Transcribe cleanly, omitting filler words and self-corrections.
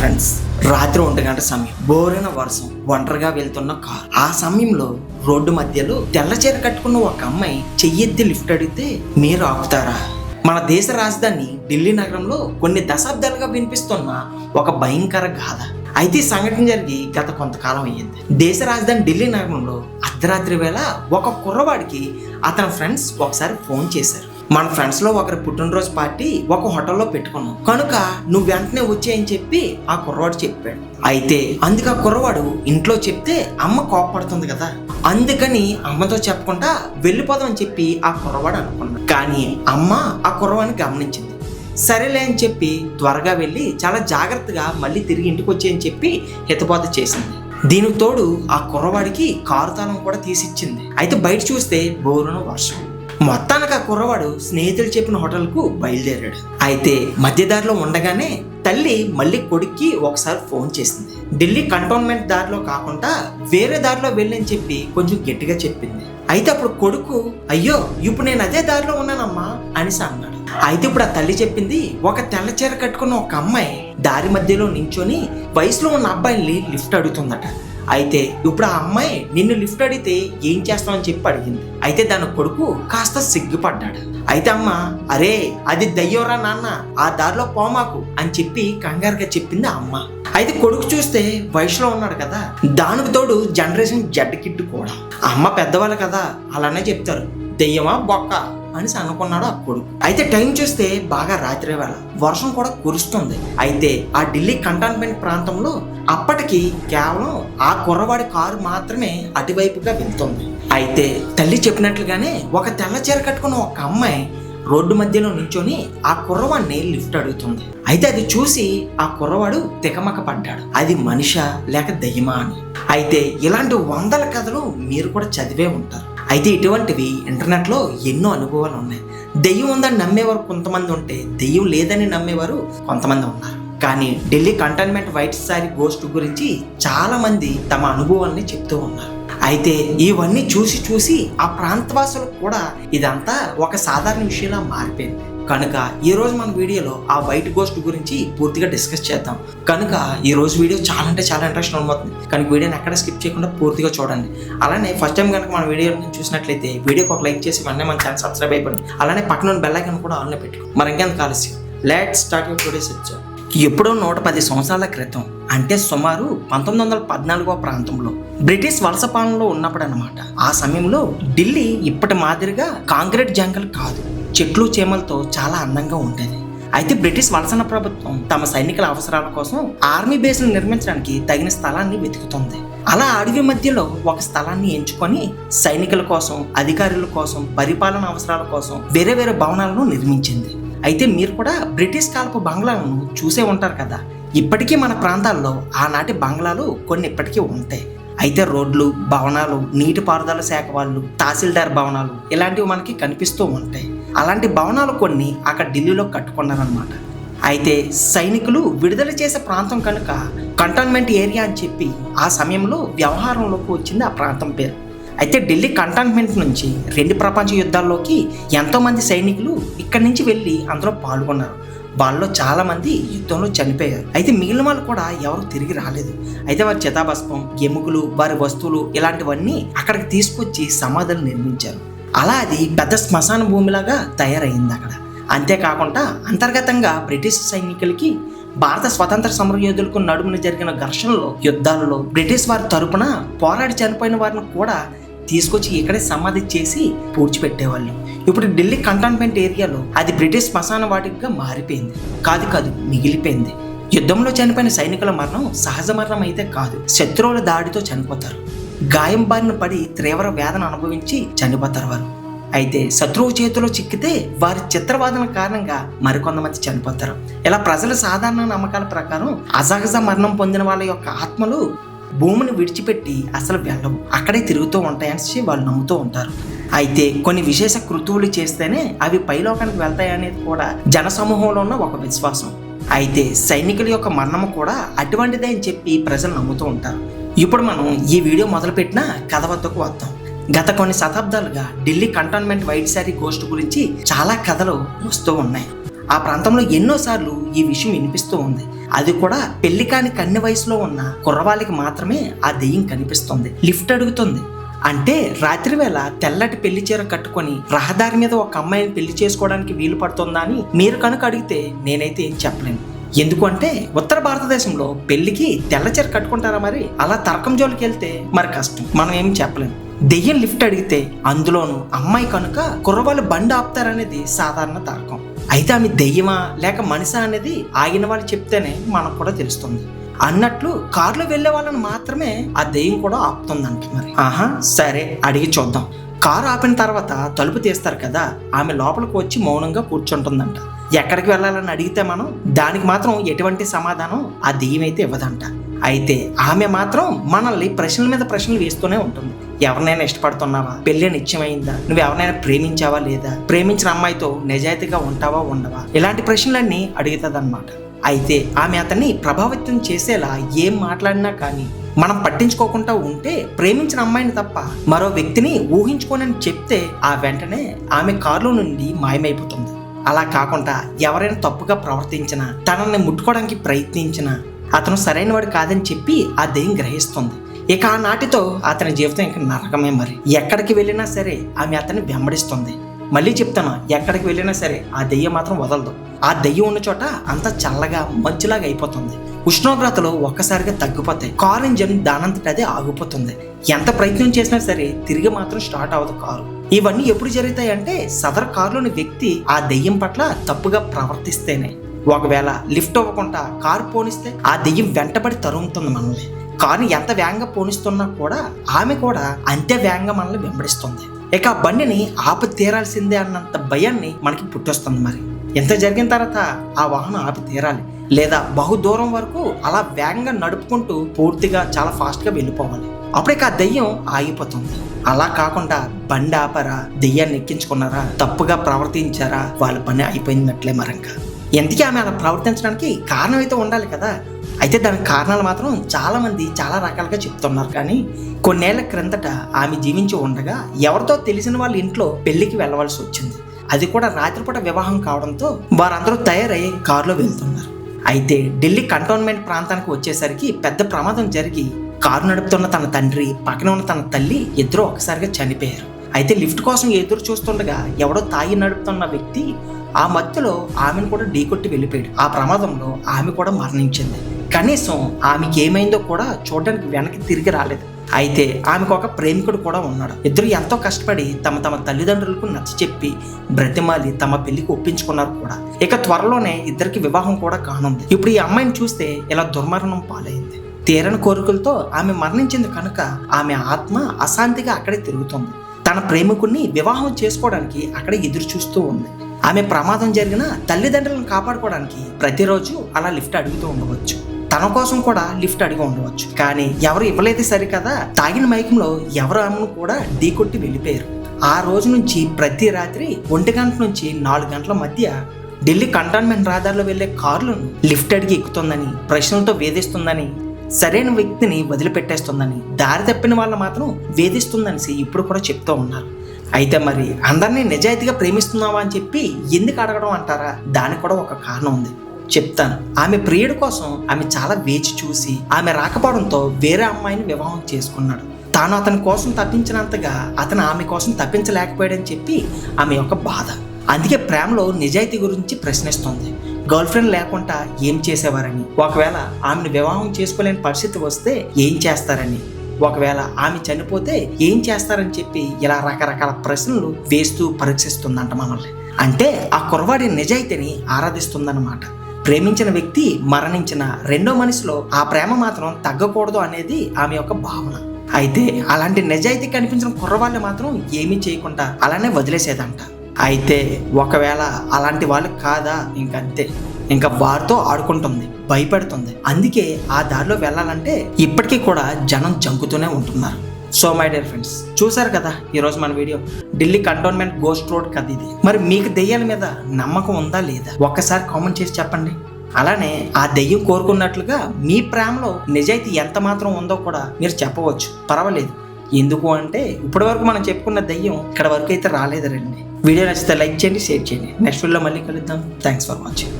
Friends, రాత్రి 1 గంట సమయం, బోరైన వర్షం, ఒంటరిగా వెళ్తున్న కారు. ఆ సమయంలో రోడ్డు మధ్యలో తెల్ల చీర కట్టుకున్న ఒక అమ్మాయి చెయ్యెత్తి లిఫ్ట్ అడిగితే మీరు ఆపుతారా? మన దేశ రాజధాని ఢిల్లీ నగరంలో కొన్ని దశాబ్దాలుగా వినిపిస్తున్న ఒక భయంకర గాథ. అయితే ఈ సంఘటన జరిగి గత కొంతకాలం అయ్యింది. దేశ రాజధాని ఢిల్లీ నగరంలో అర్ధరాత్రి వేళ ఒక కుర్రవాడికి అతని ఫ్రెండ్స్ ఒకసారి ఫోన్ చేశారు. మన ఫ్రెండ్స్ లో ఒకరి పుట్టినరోజు పార్టీ ఒక హోటల్లో పెట్టుకున్నాం కనుక నువ్వు వెంటనే వచ్చేయని చెప్పి ఆ కుర్రవాడు చెప్పాడు. అయితే అందుకు ఆ కుర్రవాడు ఇంట్లో చెప్తే అమ్మ కోపపడుతుంది కదా, అందుకని అమ్మతో చెప్పకుండా వెళ్ళిపోదామని చెప్పి ఆ కుర్రవాడు అనుకున్నాడు. కానీ అమ్మ ఆ కుర్రవాడిని గమనించింది. సరేలే అని చెప్పి త్వరగా వెళ్ళి చాలా జాగ్రత్తగా మళ్ళీ తిరిగి ఇంటికి వచ్చేయని చెప్పి హితబోధ చేసింది. దీనికి తోడు ఆ కుర్రవాడికి కారు తాళం కూడా తీసిచ్చింది. అయితే బయట చూస్తే బోరున వర్షం. మొత్తానికి ఆ కుర్రవాడు స్నేహితులు చెప్పిన హోటల్కు బయలుదేరాడు. అయితే మధ్యదారిలో ఉండగానే తల్లి మళ్ళీ కొడుక్కి ఒకసారి ఫోన్ చేసింది. ఢిల్లీ కంటోన్మెంట్ దారిలో కాకుండా వేరే దారిలో వెళ్ళని చెప్పి కొంచెం గట్టిగా చెప్పింది. అయితే అప్పుడు కొడుకు అయ్యో ఇప్పుడు నేను అదే దారిలో ఉన్నానమ్మా అనేసి అన్నాడు. అయితే ఇప్పుడు ఆ తల్లి చెప్పింది ఒక తెల్ల చీర కట్టుకున్న ఒక అమ్మాయి దారి మధ్యలో నించొని వయసులో ఉన్న అబ్బాయిని లిఫ్ట్ అడుగుతుందట. అయితే ఇప్పుడు ఆ అమ్మాయి నిన్ను లిఫ్ట్ అడిగితే ఏం చేస్తావని చెప్పి అడిగింది. అయితే దాని కొడుకు కాస్త సిగ్గుపడ్డాడు. అయితే అమ్మ అరే అది దయ్యోరా నాన్న, ఆ దారిలో పోమాకు అని చెప్పి కంగారుగా చెప్పింది ఆ అమ్మ. అయితే కొడుకు చూస్తే వయసులో ఉన్నాడు కదా, దానికి తోడు జనరేషన్ జెడ్ కిడ్ కూడా. అమ్మ పెద్దవాళ్ళు కదా అలానే చెప్తారు, దెయ్యమా బొక్క అనేసి అనుకున్నాడు ఆ కొడుకు. అయితే టైం చూస్తే బాగా రాత్రి వేళ వర్షం కూడా కురుస్తుంది. అయితే ఆ ఢిల్లీ కంటోన్మెంట్ ప్రాంతంలో అప్పటికి కేవలం ఆ కుర్రవాడి కారు మాత్రమే అటువైపుగా వెళ్తుంది. అయితే తల్లి చెప్పినట్లుగానే ఒక తెల్ల చీర కట్టుకున్న ఒక అమ్మాయి రోడ్డు మధ్యలో నించొని ఆ కుర్రవాడిని లిఫ్ట్ అడుగుతుంది. అయితే అది చూసి ఆ కుర్రవాడు తికమక పడ్డాడు, అది మనిషా లేక దయ్యమా అని. అయితే ఇలాంటి వందల కథలు మీరు కూడా చదివే ఉంటారు. అయితే ఇటువంటివి ఇంటర్నెట్లో ఎన్నో అనుభవాలు ఉన్నాయి. దెయ్యం ఉందని నమ్మేవారు కొంతమంది ఉంటే దెయ్యం లేదని నమ్మేవారు కొంతమంది ఉన్నారు. కానీ Delhi cantonment white sorry ghost గురించి చాలా మంది తమ అనుభవాల్ని చెప్తూ ఉన్నారు. అయితే ఇవన్నీ చూసి ఆ ప్రాంతవాసులకు కూడా ఇదంతా ఒక సాధారణ విషయంలా మారిపోయింది. కనుక ఈ రోజు మన వీడియోలో ఆ వైట్ గోస్ట్ గురించి పూర్తిగా డిస్కస్ చేద్దాం. కనుక ఈ రోజు వీడియో చాలా ఇంట్రెస్ట్ ఉండబోతుంది. కనుక వీడియోని ఎక్కడ స్కిప్ చేయకుండా పూర్తిగా చూడండి. అలానే ఫస్ట్ టైం కనుక మన వీడియోని చూసినట్లయితే వీడియోకి ఒక లైక్ చేసి వెంటనే మన ఛానల్ సబ్స్క్రైబ్ అయిపోండి. అలానే పక్కన బెల్ ఐకాన్ కూడా ఆన్లో పెట్టుకో. మరి ఇంకెందుకు ఆలస్యం, let's start your today's episode. ఎప్పుడో 110 సంవత్సరాల క్రితం, అంటే సుమారు 1914 ప్రాంతంలో బ్రిటిష్ వలస పాలనలో ఉన్నప్పుడు అన్నమాట. ఆ సమయంలో ఢిల్లీ ఇప్పటి మాదిరిగా కాంక్రీట్ జంగల్ కాదు, చెట్లు చేమలతో చాలా అందంగా ఉండేది. అయితే బ్రిటిష్ వలసన ప్రభుత్వం తమ సైనికుల అవసరాల కోసం ఆర్మీ బేస్ను నిర్మించడానికి తగిన స్థలాన్ని వెతుకుతుంది. అలా అడవి మధ్యలో ఒక స్థలాన్ని ఎంచుకొని సైనికుల కోసం, అధికారుల కోసం, పరిపాలన అవసరాల కోసం వేరే భవనాలను నిర్మించింది. అయితే మీరు కూడా బ్రిటిష్ కాలపు బంగ్లాలను చూసే ఉంటారు కదా. ఇప్పటికీ మన ప్రాంతాల్లో ఆనాటి బంగ్లాలు కొన్ని ఇప్పటికీ ఉంటాయి. అయితే రోడ్లు, భవనాలు, నీటిపారుదల శాఖ వాళ్ళు, తహసీల్దార్ భవనాలు ఇలాంటివి మనకి కనిపిస్తూ ఉంటాయి. అలాంటి భవనాలు కొన్ని అక్కడ ఢిల్లీలో కట్టుకున్నారనమాట. అయితే సైనికులు విడుదల చేసే ప్రాంతం కనుక కంటోన్మెంట్ ఏరియా అని చెప్పి ఆ సమయంలో వ్యవహారంలోకి వచ్చింది ఆ ప్రాంతం పేరు. అయితే ఢిల్లీ కంటోన్మెంట్ నుంచి 2 ప్రపంచ యుద్ధాల్లోకి ఎంతో మంది సైనికులు ఇక్కడి నుంచి వెళ్ళి అందులో పాల్గొన్నారు. వాళ్ళలో చాలా మంది యుద్ధంలో చనిపోయారు. అయితే మిగిలిన వాళ్ళు కూడా ఎవరు తిరిగి రాలేదు. అయితే వారి చితాభస్మం, ఎముకలు, వారి వస్తువులు ఇలాంటివన్నీ అక్కడికి తీసుకొచ్చి సమాధులు నిర్మించారు. అలా అది పెద్ద శ్మశాన భూమిలాగా తయారైంది అక్కడ. అంతేకాకుండా అంతర్గతంగా బ్రిటిష్ సైనికులకి భారత స్వతంత్ర సమరయోధులకు నడుమున జరిగిన ఘర్షణలో, యుద్ధాలలో బ్రిటిష్ వారి తరపున పోరాడి చనిపోయిన వారిని కూడా తీసుకొచ్చి ఇక్కడే సమాధి చేసి పూడ్చిపెట్టేవాళ్ళు. ఇప్పుడు ఢిల్లీ కంటోన్మెంట్ ఏరియాలో అది బ్రిటిష్ శ్మశాన వాటిగా మారిపోయింది. కాదు మిగిలిపోయింది. యుద్ధంలో చనిపోయిన సైనికుల మరణం సహజ మరణం అయితే కాదు, శత్రువుల దాడితో చనిపోతారు. గాయం బారిన పడి తీవ్ర వేదన అనుభవించి చనిపోతారు వారు. అయితే శత్రువు చేతిలో చిక్కితే వారి చిత్రవాదన కారణంగా మరికొంతమంది చనిపోతారు. ఇలా ప్రజల సాధారణ నమ్మకాల ప్రకారం అసహజ మరణం పొందిన వాళ్ళ యొక్క ఆత్మలు భూమిని విడిచిపెట్టి అసలు వెళ్ళవు, అక్కడే తిరుగుతూ ఉంటాయని వాళ్ళు నమ్ముతూ ఉంటారు. అయితే కొన్ని విశేష కృతువులు చేస్తేనే అవి పైలోకానికి వెళ్తాయనేది కూడా జన సమూహంలో ఉన్న ఒక విశ్వాసం. అయితే సైనికుల యొక్క మరణము కూడా అటువంటిదే అని చెప్పి ప్రజలు నమ్ముతూ ఉంటారు. ఇప్పుడు మనం ఈ వీడియో మొదలుపెట్టిన కథ వద్దకు వద్దాం. గత కొన్ని శతాబ్దాలుగా Delhi cantonment white sorry ghost గురించి చాలా కథలు వస్తూ ఉన్నాయి. ఆ ప్రాంతంలో ఎన్నోసార్లు ఈ విషయం వినిపిస్తూ ఉంది. అది కూడా పెళ్లి కాని కన్ని వయసులో ఉన్న కుర్రవాళ్ళకి మాత్రమే ఆ దెయ్యం కనిపిస్తుంది. లిఫ్ట్ అడుగుతుంది. అంటే రాత్రి వేళ తెల్లటి పెళ్లి చీర కట్టుకొని రహదారి మీద ఒక అమ్మాయిని పెళ్లి చేసుకోవడానికి వీలు పడుతుందా అని మీరు కనుక అడిగితే నేనైతే ఏం చెప్పలేను. ఎందుకంటే ఉత్తర భారతదేశంలో పెళ్లికి తెల్ల చీర కట్టుకుంటారా? మరి అలా తర్కం జోలికి వెళ్తే మరి కష్టం, మనం ఏం చెప్పలేము. దెయ్యం లిఫ్ట్ అడిగితే అందులోనూ అమ్మాయి కనుక కుర్రవాళ్ళు బండి ఆపుతారనేది సాధారణ తర్కం. అయితే ఆమె దెయ్యమా లేక మనిషా అనేది ఆగిన వాళ్ళు చెప్తేనే మనకు కూడా తెలుస్తుంది. అన్నట్లు కారులో వెళ్లే వాళ్ళని మాత్రమే ఆ దెయ్యం కూడా ఆపుతుందంట. మరి సరే, అడిగి చూద్దాం. కారు ఆపిన తర్వాత తలుపు తీస్తారు కదా, ఆమె లోపలికి వచ్చి మౌనంగా కూర్చుంటుందంట. ఎక్కడికి వెళ్ళాలని అడిగితే మనం దానికి మాత్రం ఎటువంటి సమాధానం ఆ దెయ్యం అయితే ఇవ్వదంట. అయితే ఆమె మాత్రం మనల్ని ప్రశ్నల మీద ప్రశ్నలు వేస్తూనే ఉంటుంది. ఎవరినైనా ఇష్టపడుతున్నావా? పెళ్లి నిశ్చయమైందా? నువ్వు ఎవరినైనా ప్రేమించావా లేదా? ప్రేమించిన అమ్మాయితో నిజాయితీగా ఉంటావా ఉండవా? ఇలాంటి ప్రశ్నలన్నీ అడుగుతుందన్నమాట. అయితే ఆమె అతన్ని ప్రభావితం చేసేలా ఏం మాట్లాడినా కానీ మనం పట్టించుకోకుండా ఉంటే ప్రేమించిన అమ్మాయిని తప్ప మరో వ్యక్తిని ఊహించుకోనని చెప్తే ఆ వెంటనే ఆమె కారులో నుండి మాయమైపోతుంది. అలా కాకుండా ఎవరైనా తప్పుగా ప్రవర్తించినా, తనని ముట్టుకోవడానికి ప్రయత్నించినా అతను సరైన వాడు కాదని చెప్పి ఆ దెయ్యం గ్రహిస్తుంది. ఇక ఆ నాటితో అతని జీవితం ఇక నరకమే. మరి ఎక్కడికి వెళ్ళినా సరే ఆమె అతన్ని వెంబడిస్తుంది. మళ్ళీ చెప్తాను, ఎక్కడికి వెళ్ళినా సరే ఆ దెయ్యం మాత్రం వదలదు. ఆ దెయ్యం ఉన్న చోట అంతా చల్లగా మంచులాగా అయిపోతుంది. ఉష్ణోగ్రతలు ఒక్కసారిగా తగ్గిపోతాయి. కారు ఇంజన్ దానంతట అదే ఆగిపోతుంది. ఎంత ప్రయత్నం చేసినా సరే తిరిగి మాత్రం స్టార్ట్ అవ్వదు కారు. ఇవన్నీ ఎప్పుడు జరుగుతాయి అంటే సదరు కారులోని వ్యక్తి ఆ దెయ్యం పట్ల తప్పుగా ప్రవర్తిస్తేనే. ఒకవేళ లిఫ్ట్ అవ్వకుండా కారు పోనిస్తే ఆ దెయ్యం వెంటబడి తరుముతుంది మనల్ని. కారుని ఎంత వేగంగా పోనిస్తున్నా కూడా ఆమె కూడా అంతే వేగంగా మనల్ని వెంబడిస్తుంది. ఇక ఆ బండిని ఆపి తీరాల్సిందే అన్నంత భయాన్ని మనకి పుట్టొస్తుంది. మరి ఎంత జరిగిన తర్వాత ఆ వాహనం ఆపి తీరాలి, లేదా బహు దూరం వరకు అలా వేగంగా నడుపుకుంటూ పూర్తిగా చాలా ఫాస్ట్ గా వెళ్ళిపోవాలి. అప్పుడే ఆ దెయ్యం ఆగిపోతుంది. అలా కాకుండా బండి ఆపరా, దెయ్యాన్ని ఎక్కించుకున్నారా, తప్పుగా ప్రవర్తించారా, వాళ్ళ పని అయిపోయినట్లే. మరింకా ఎందుకే ఆమె అలా ప్రవర్తించడానికి కారణం అయితే ఉండాలి కదా. అయితే దానికి కారణాలు మాత్రం చాలా మంది చాలా రకాలుగా చెప్తున్నారు. కానీ కొన్నేళ్ల క్రిందట ఆమె జీవించి ఉండగా ఎవరితో తెలిసిన వాళ్ళ ఇంట్లో పెళ్లికి వెళ్ళవలసి వచ్చింది. అది కూడా రాత్రిపూట వివాహం కావడంతో వారందరూ తయారై కారులో వెళ్తున్నారు. అయితే ఢిల్లీ కంటోన్మెంట్ ప్రాంతానికి వచ్చేసరికి పెద్ద ప్రమాదం జరిగి కారు నడుపుతున్న తన తండ్రి, పక్కన ఉన్న తన తల్లి ఇద్దరు ఒకసారిగా చనిపోయారు. అయితే లిఫ్ట్ కోసం ఎదురు చూస్తుండగా ఎవడో తాగి నడుపుతున్న వ్యక్తి ఆ మధ్యలో ఆమెను కూడా ఢీకొట్టి వెళ్ళిపోయాడు. ఆ ప్రమాదంలో ఆమె కూడా మరణించింది. కనీసం ఆమెకి ఏమైందో కూడా చూడడానికి వెనక్కి తిరిగి రాలేదు. అయితే ఆమెకు ఒక ప్రేమికుడు కూడా ఉన్నాడు. ఇద్దరు ఎంతో కష్టపడి తమ తల్లిదండ్రులకు నచ్చ చెప్పి బ్రతిమాలి తమ పెళ్లికి ఒప్పించుకున్నారు కూడా. ఇక త్వరలోనే ఇద్దరికి వివాహం కూడా కానుంది. ఇప్పుడు ఈ అమ్మాయిని చూస్తే ఇలా దుర్మరణం పాలైంది. తీరని కోరికలతో ఆమె మరణించింది కనుక ఆమె ఆత్మ అశాంతిగా అక్కడే తిరుగుతుంది. తన ప్రేమికుడిని వివాహం చేసుకోవడానికి అక్కడే ఎదురు చూస్తూ ఉంది. ఆమె ప్రమాదం జరిగిన తల్లిదండ్రులను కాపాడుకోవడానికి ప్రతిరోజు అలా లిఫ్ట్ అడుగుతూ ఉండవచ్చు. తన కోసం కూడా లిఫ్ట్ అడిగి ఉండవచ్చు. కానీ ఎవరు ఇవ్వలేదు సరికదా, తాగిన మైకంలో ఎవరు ఆమెను కూడా ఢీకొట్టి వెళ్ళిపోయారు. ఆ రోజు నుంచి ప్రతి రాత్రి 1 గంట నుంచి 4 గంటల మధ్య ఢిల్లీ కంటోన్మెంట్ రహదారిలో వెళ్లే కార్లను లిఫ్ట్ అడిగి ఎక్కుతుందని, ప్రశ్నలతో వేధిస్తుందని, సరైన వ్యక్తిని వదిలిపెట్టేస్తుందని, దారి తప్పిన వాళ్ళ మాత్రం వేధిస్తుందని ఇప్పుడు కూడా చెప్తూ ఉన్నారు. అయితే మరి అందరినీ నిజాయితీగా ప్రేమిస్తున్నావా అని చెప్పి ఎందుకు అడగడం అంటారా? దానికి కూడా ఒక కారణం ఉంది, చెప్తాను. ఆమె ప్రియుడి కోసం ఆమె చాలా వేచి చూసి ఆమె రాకపోవడంతో వేరే అమ్మాయిని వివాహం చేసుకున్నాడు. తాను అతని కోసం తప్పించినంతగా అతను ఆమె కోసం తప్పించలేకపోయాడని చెప్పి ఆమె యొక్క బాధ. అందుకే ప్రేమలో నిజాయితీ గురించి ప్రశ్నిస్తుంది. గర్ల్ ఫ్రెండ్ లేకుండా ఏం చేసేవారని, ఒకవేళ ఆమెను వివాహం చేసుకోలేని పరిస్థితి వస్తే ఏం చేస్తారని, ఒకవేళ ఆమె చనిపోతే ఏం చేస్తారని చెప్పి ఇలా రకరకాల ప్రశ్నలు వేస్తూ పరీక్షిస్తుందంట మనల్ని. అంటే ఆ కుర్రవాడి నిజాయితీని ఆరాధిస్తుందన్నమాట. ప్రేమించిన వ్యక్తి మరణించిన రెండో మనిషిలో ఆ ప్రేమ మాత్రం తగ్గకూడదు అనేది ఆమె యొక్క భావన. అయితే అలాంటి నిజాయితీ కనిపించిన కుర్రవాళ్ళు మాత్రం ఏమీ చేయకుండా అలానే వదిలేసేదంట. అయితే ఒకవేళ అలాంటి వాళ్ళు కాదా, ఇంకంతే, ఇంకా వారితో ఆడుకుంటుంది, భయపెడుతుంది. అందుకే ఆ దారిలో వెళ్ళాలంటే ఇప్పటికీ కూడా జనం జంకుతూనే ఉంటున్నారు. సో మై డియర్ ఫ్రెండ్స్, చూసారు కదా ఈరోజు మన video. Delhi cantonment ghost road కదా ఇది. మరి మీకు దెయ్యాల మీద నమ్మకం ఉందా లేదా ఒక్కసారి కామెంట్ చేసి చెప్పండి. అలానే ఆ దెయ్యం కోరుకున్నట్లుగా మీ ప్రేమలో నిజాయితీ ఎంత మాత్రం ఉందో కూడా మీరు చెప్పవచ్చు, పర్వాలేదు. ఎందుకు అంటే ఇప్పటి వరకు మనం చెప్పుకున్న దెయ్యం ఇక్కడ వరకు అయితే రాలేదు రండి. వీడియో నచ్చితే లైక్ చేయండి, షేర్ చేయండి. నెక్స్ట్ వీడియోలో మళ్ళీ కలుద్దాం. Thanks for watching.